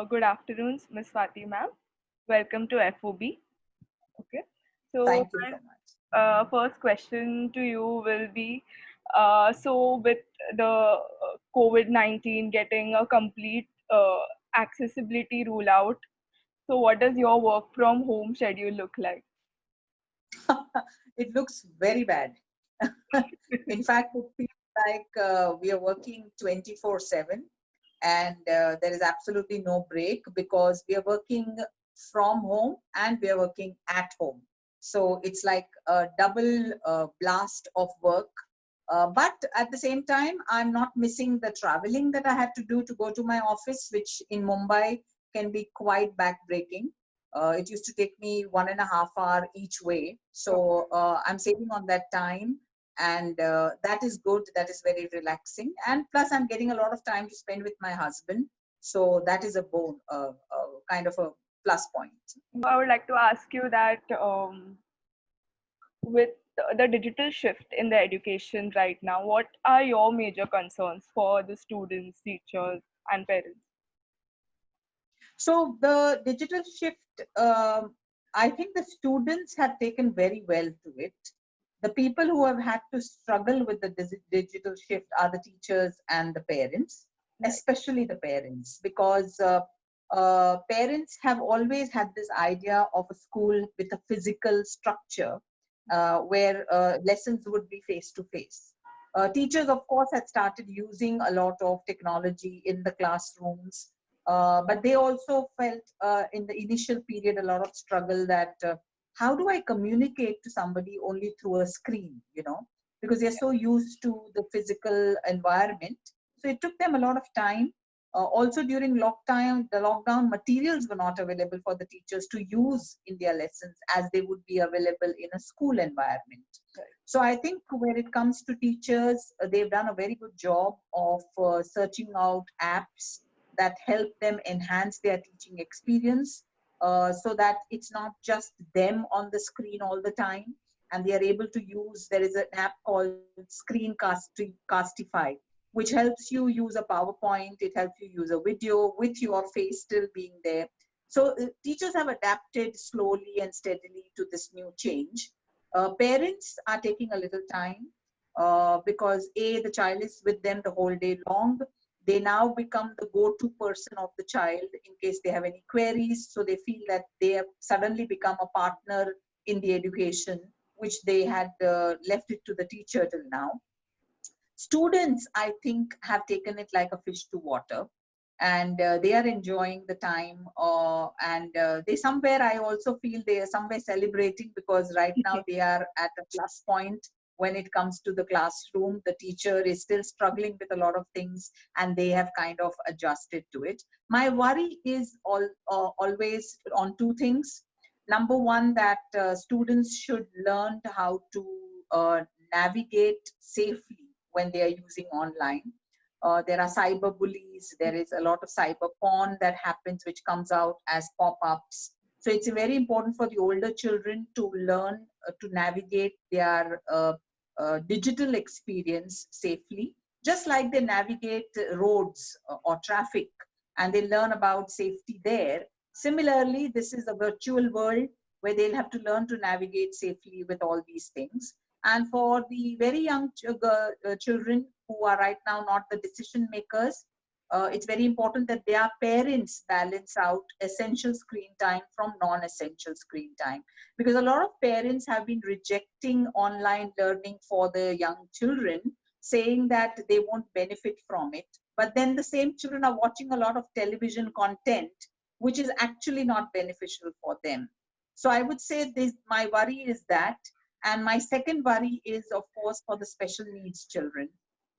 Good afternoon, Ms. Swati ma'am. Welcome to FOB. Okay. So Thank you my so much. first question to you will be, so with the COVID-19 getting a complete accessibility rule out, so what does your work from home schedule look like? It looks very bad. In fact, it feels like we are working 24/7 and there is absolutely no break because we are working from home and we are working at home. So it's like a double blast of work. But at the same time, I'm not missing the traveling that I had to do to go to my office, which in Mumbai can be quite backbreaking. It used to take me 1.5 hours each way. So I'm saving on that time. And that is good. That is very relaxing. And plus, I'm getting a lot of time to spend with my husband. So that is a kind of a plus point. I would like to ask you that with the digital shift in the education right now, what are your major concerns for the students, teachers, and parents? So the digital shift, I think the students have taken very well to it. The people who have had to struggle with the digital shift are the teachers and the parents, Right. especially the parents, because parents have always had this idea of a school with a physical structure where lessons would be face to face. Teachers, of course, had started using a lot of technology in the classrooms, but they also felt in the initial period a lot of struggle that how do I communicate to somebody only through a screen, because they're so used to the physical environment. So it took them a lot of time. Also during lockdown, the lockdown materials were not available for the teachers to use in their lessons as they would be available in a school environment. So I think when it comes to teachers, they've done a very good job of searching out apps that help them enhance their teaching experience so that it's not just them on the screen all the time, and they are able to use, there is an app called Screencastify, which helps you use a PowerPoint, it helps you use a video with your face still being there. So teachers have adapted slowly and steadily to this new change. Parents are taking a little time because the child is with them the whole day long. They now become the go-to person of the child in case they have any queries. So they feel that they have suddenly become a partner in the education, which they had left it to the teacher till now. Students, I think, have taken it like a fish to water, and they are enjoying the time. And they somewhere, I also feel they are somewhere celebrating because right now they are at a plus point when it comes to the classroom. The teacher is still struggling with a lot of things, and they have kind of adjusted to it. My worry is always on two things. Number one, that students should learn how to navigate safely when they are using online. There are cyber bullies, there is a lot of cyber porn that happens, which comes out as pop-ups. So it's very important for the older children to learn to navigate their digital experience safely, just like they navigate roads or traffic, and they learn about safety there. Similarly, this is a virtual world where they'll have to learn to navigate safely with all these things. And for the very young children who are right now not the decision makers, it's very important that their parents balance out essential screen time from non-essential screen time. Because a lot of parents have been rejecting online learning for the young children, saying that they won't benefit from it. But then the same children are watching a lot of television content, which is actually not beneficial for them. So I would say this, my worry is that. And my second worry is, of course, for the special needs children,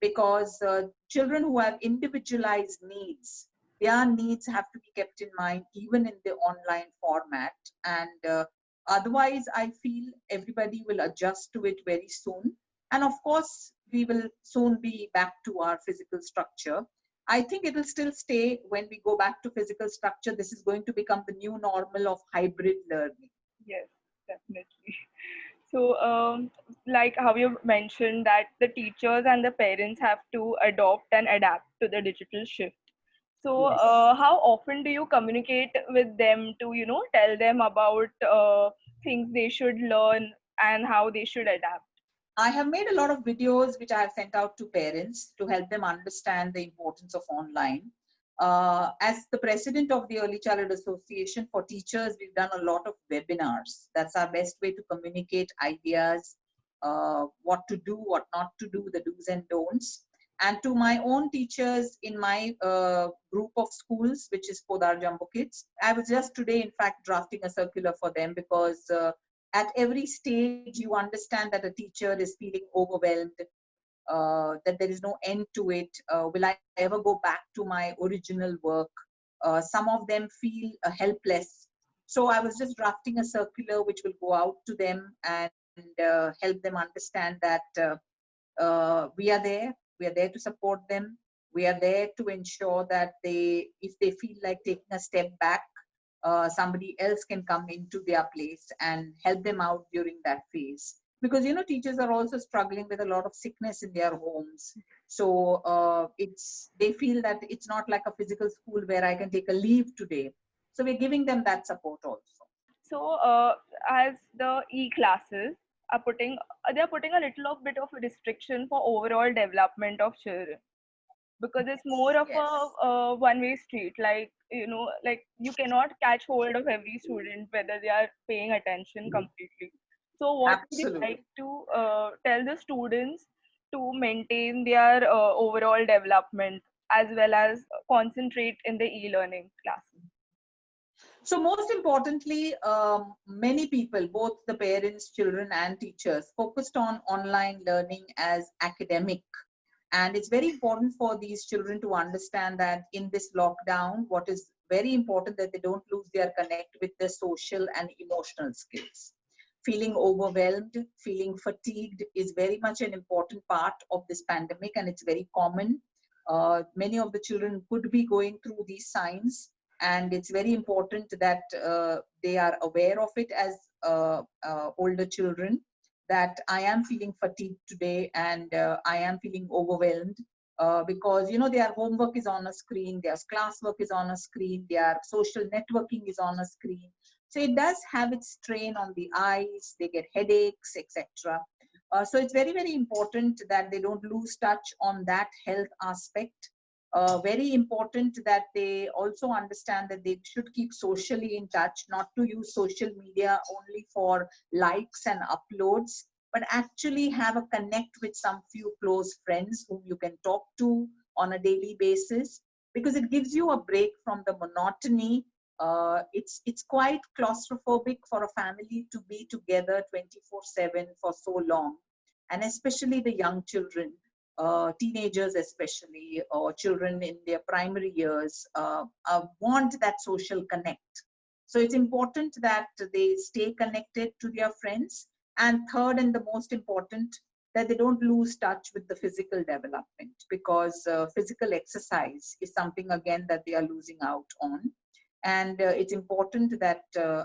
because children who have individualized needs, their needs have to be kept in mind even in the online format. And otherwise, I feel everybody will adjust to it very soon. And of course, we will soon be back to our physical structure. I think it will still stay when we go back to physical structure. This is going to become the new normal of hybrid learning. Yes, definitely. So, like how you mentioned that the teachers and the parents have to adopt and adapt to the digital shift. So, Yes. how often do you communicate with them to, tell them about things they should learn and how they should adapt? I have made a lot of videos which I have sent out to parents to help them understand the importance of online. As the president of the Early Childhood Association for Teachers, we've done a lot of webinars. That's our best way to communicate ideas, what to do, what not to do, the do's and don'ts. And to my own teachers in my group of schools, which is Podar Jumbo Kids, I was just today, in fact, drafting a circular for them because at every stage you understand that a teacher is feeling overwhelmed, that there is no end to it. Will I ever go back to my original work? Some of them feel helpless. So I was just drafting a circular which will go out to them and help them understand that we are there. We are there to support them. We are there to ensure that if they feel like taking a step back, somebody else can come into their place and help them out during that phase. Because teachers are also struggling with a lot of sickness in their homes. So they feel that it's not like a physical school where I can take a leave today. So we're giving them that support also. So, as the e-classes are they are putting a little of bit of a restriction for overall development of children, because it's more Yes, of yes, a one-way street. Like, like you cannot catch hold of every student whether they are paying attention completely. So, what would you like absolutely. to tell the students to maintain their overall development as well as concentrate in the e-learning classes? So most importantly, many people, both the parents, children, and teachers, focused on online learning as academic. And it's very important for these children to understand that in this lockdown, what is very important that they don't lose their connect with their social and emotional skills. Feeling overwhelmed, feeling fatigued is very much an important part of this pandemic, and it's very common. Many of the children could be going through these signs, and it's very important that they are aware of it as older children, that I am feeling fatigued today and I am feeling overwhelmed because their homework is on a screen, their classwork is on a screen, their social networking is on a screen. So it does have its strain on the eyes, they get headaches, etc. So it's very, very important that they don't lose touch on that health aspect. Very important that they also understand that they should keep socially in touch, not to use social media only for likes and uploads, but actually have a connect with some few close friends whom you can talk to on a daily basis, because it gives you a break from the monotony. It's quite claustrophobic for a family to be together 24/7 for so long, and especially the young children, teenagers especially, or children in their primary years, want that social connect. So it's important that they stay connected to their friends. And third, and the most important, that they don't lose touch with the physical development, because physical exercise is something again that they are losing out on. And it's important that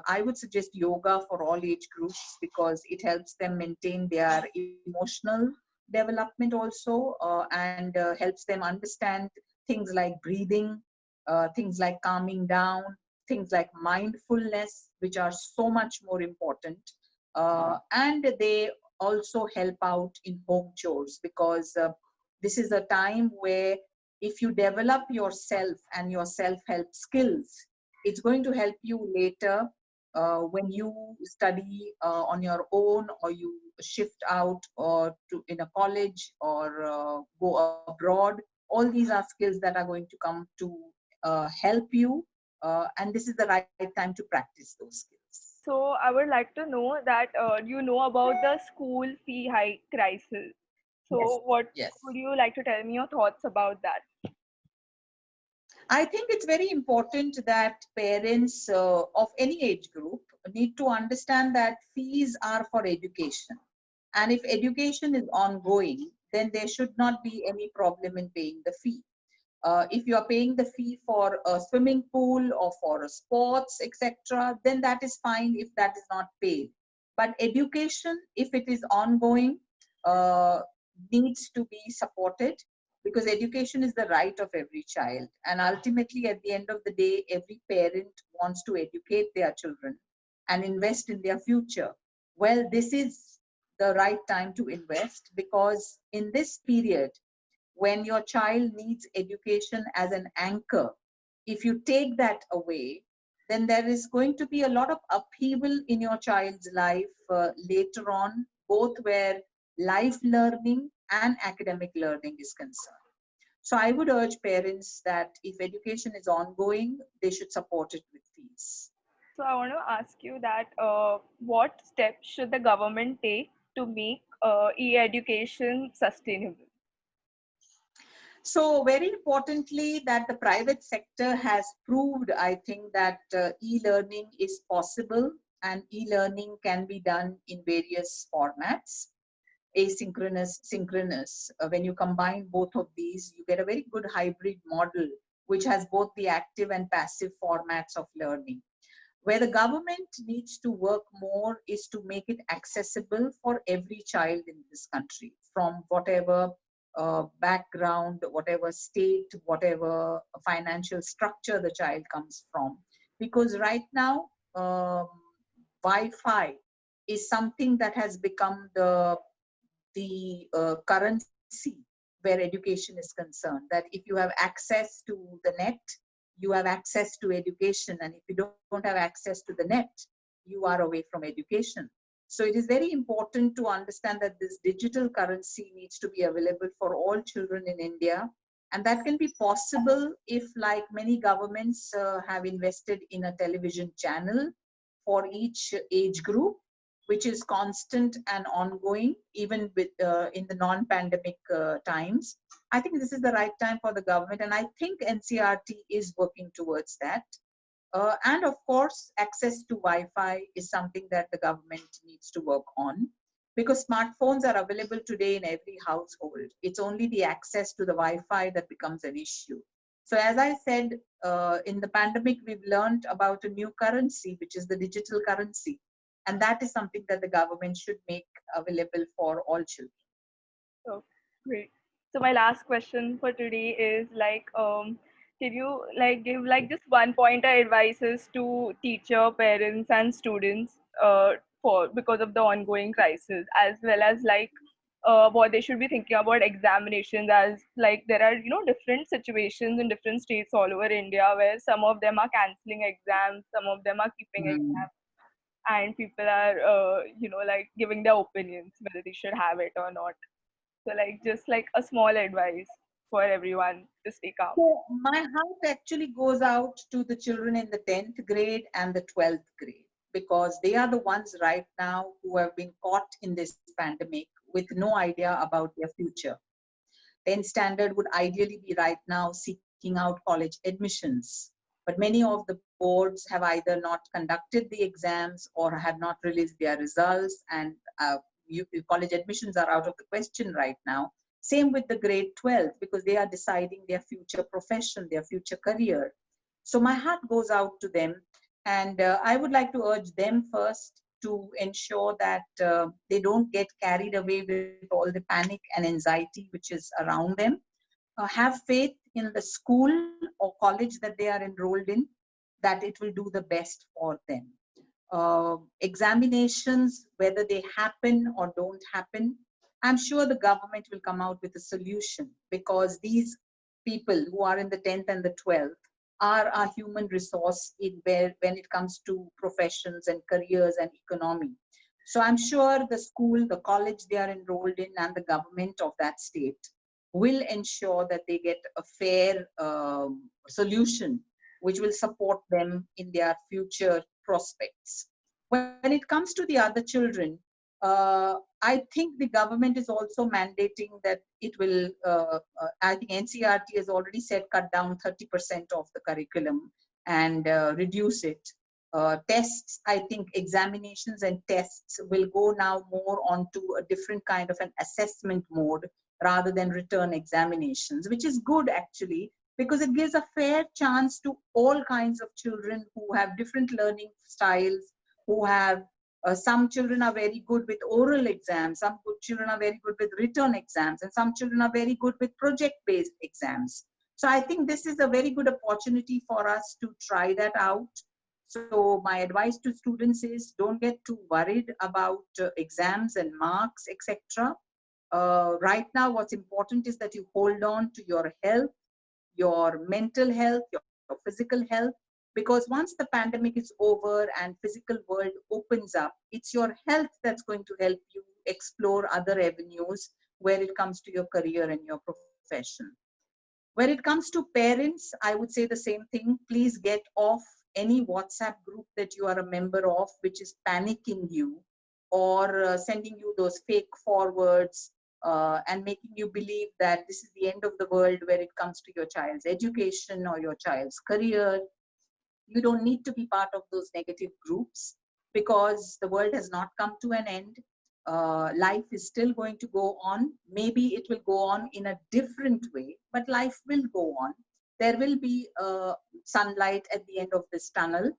I would suggest yoga for all age groups, because it helps them maintain their emotional development also, and helps them understand things like breathing, things like calming down, things like mindfulness, which are so much more important. And they also help out in home chores, because this is a time where if you develop yourself and your self-help skills, it's going to help you later when you study on your own, or you shift out or to in a college, or go abroad. All these are skills that are going to come to help you, and this is the right time to practice those skills. So, I would like to know that you know about the school fee hike crisis. Yes, So, what yes. would you like to tell me your thoughts about that? I think it's very important that parents of any age group need to understand that fees are for education. And if education is ongoing, then there should not be any problem in paying the fee. If you are paying the fee for a swimming pool or for a sports, etc., then that is fine if that is not paid. But education, if it is ongoing, uh, needs to be supported. because education is the right of every child. And ultimately, at the end of the day, every parent wants to educate their children and invest in their future. Well, this is the right time to invest, because in this period, when your child needs education as an anchor, if you take that away, then there is going to be a lot of upheaval in your child's life later on, both where life learning and academic learning is concerned. So I would urge parents that if education is ongoing, they should support it with fees. So I want to ask you that what steps should the government take to make e-education sustainable? So very importantly, that the private sector has proved, I think, that e-learning is possible, and e-learning can be done in various formats, asynchronous, synchronous. When you combine both of these, you get a very good hybrid model, which has both the active and passive formats of learning. Where the government needs to work more is to make it accessible for every child in this country, from whatever background, whatever state, whatever financial structure the child comes from. Because right now, Wi-Fi is something that has become the currency where education is concerned. That if you have access to the net, you have access to education, and if you don't have access to the net, you are away from education. So it is very important to understand that this digital currency needs to be available for all children in India, and that can be possible if, like many governments, have invested in a television channel for each age group, which is constant and ongoing, even with in the non-pandemic times. I think this is the right time for the government, and I think NCRT is working towards that. And of course, access to Wi-Fi is something that the government needs to work on, because smartphones are available today in every household. It's only the access to the Wi-Fi that becomes an issue. So as I said, in the pandemic, we've learned about a new currency, which is the digital currency. And that is something that the government should make available for all children. Oh, great. So my last question for today is like, can you like give like just one pointer advices to teacher, parents, and students for because of the ongoing crisis, as well as like what they should be thinking about examinations, as like there are different situations in different states all over India where some of them are canceling exams, some of them are keeping Mm. exams, and people are like giving their opinions whether they should have it or not. So like just like a small advice for everyone to stay calm. So my heart actually goes out to the children in the 10th grade and the 12th grade, because they are the ones right now who have been caught in this pandemic with no idea about their future. 10th standard would ideally be right now seeking out college admissions. But many of the boards have either not conducted the exams or have not released their results, and college admissions are out of the question right now. Same with the grade 12, because they are deciding their future profession, their future career. So my heart goes out to them, and I would like to urge them first to ensure that they don't get carried away with all the panic and anxiety which is around them. Have faith in the school or college that they are enrolled in, that it will do the best for them. Examinations, whether they happen or don't happen, I'm sure the government will come out with a solution, because these people who are in the 10th and the 12th are a human resource in where when it comes to professions and careers and economy. So I'm sure the school, the college they are enrolled in, and the government of that state will ensure that they get a fair solution which will support them in their future prospects. When it comes to the other children, I think the government is also mandating that it will, I think NCRT has already said cut down 30% of the curriculum and reduce it. Tests, I think examinations and tests will go now more onto a different kind of an assessment mode rather than return examinations, which is good actually, because it gives a fair chance to all kinds of children who have different learning styles, who have Some children are very good with oral exams, some good children are very good with written exams, and some children are very good with project-based exams. So I think this is a very good opportunity for us to try that out. So my advice to students is don't get too worried about exams and marks, etc. Right now, what's important is that you hold on to your health, your mental health, your physical health, because once the pandemic is over and physical world opens up, it's your health that's going to help you explore other avenues where it comes to your career and your profession. When it comes to parents, I would say the same thing. Please get off any WhatsApp group that you are a member of, which is panicking you or sending you those fake forwards and making you believe that this is the end of the world where it comes to your child's education or your child's career. You don't need to be part of those negative groups because the world has not come to an end. Life is still going to go on. Maybe it will go on in a different way, but life will go on. There will be sunlight at the end of this tunnel.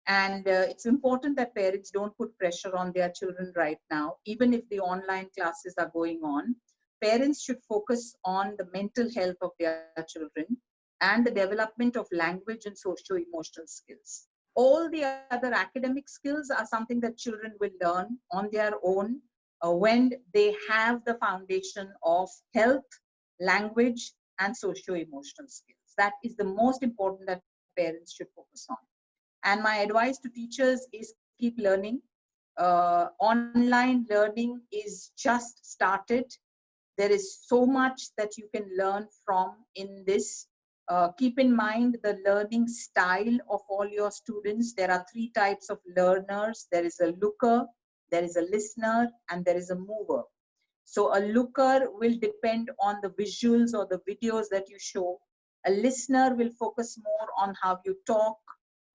And it's important that parents don't put pressure on their children right now, even if the online classes are going on. Parents should focus on the mental health of their children and the development of language and socio-emotional skills. All the other academic skills are something that children will learn on their own when they have the foundation of health, language, and socio-emotional skills. That is the most important that parents should focus on. And my advice to teachers is keep learning. Online learning is just started. There is so much that you can learn from in this. Keep in mind the learning style of all your students. There are three types of learners. There is a looker, there is a listener, and there is a mover. So a looker will depend on the visuals or the videos that you show. A listener will focus more on how you talk,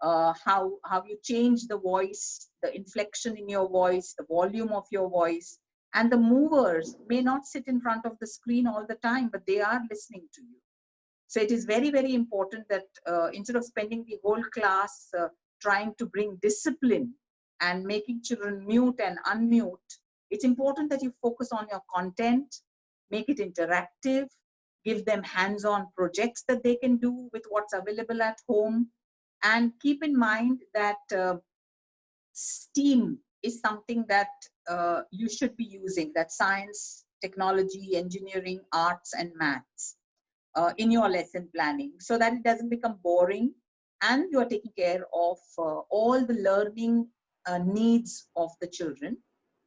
how you change the voice, the inflection in your voice, the volume of your voice. And the movers may not sit in front of the screen all the time, but they are listening to you. So it is very, very important that instead of spending the whole class trying to bring discipline and making children mute and unmute, it's important that you focus on your content, make it interactive, give them hands-on projects that they can do with what's available at home. And keep in mind that STEAM is something that you should be using, that science, technology, engineering, arts, and maths in your lesson planning so that it doesn't become boring and you are taking care of all the learning needs of the children,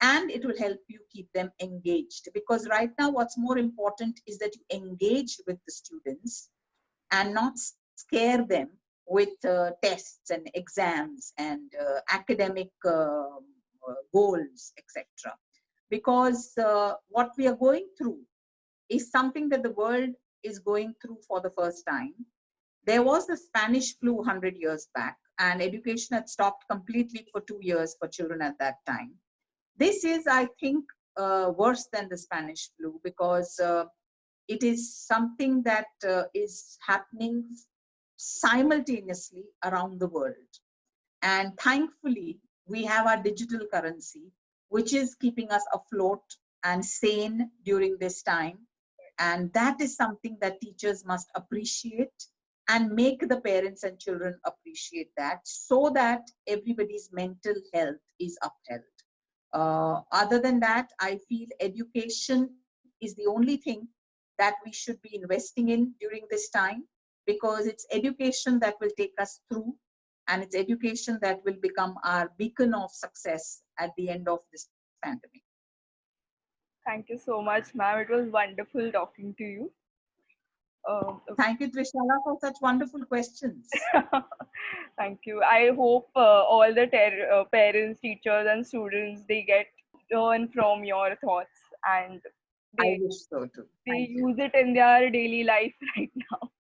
and it will help you keep them engaged, because right now what's more important is that you engage with the students and not scare them with tests and exams and academic goals, etc. Because what we are going through is something that the world is going through for the first time. There was the Spanish flu 100 years back, and education had stopped completely for 2 years for children at that time. This is, I think, worse than the Spanish flu because it is something that is happening simultaneously around the world. And thankfully, we have our digital currency, which is keeping us afloat and sane during this time. And that is something that teachers must appreciate and make the parents and children appreciate that so that everybody's mental health is upheld. Other than that, I feel education is the only thing that we should be investing in during this time, because it's education that will take us through, and it's education that will become our beacon of success at the end of this pandemic. Thank you so much, ma'am. It was wonderful talking to you. Thank you, Trishala, for such wonderful questions. Thank you. I hope all the parents, teachers, and students, they get learn from your thoughts and I they wish so too. they Thank you. use it in their daily life right now.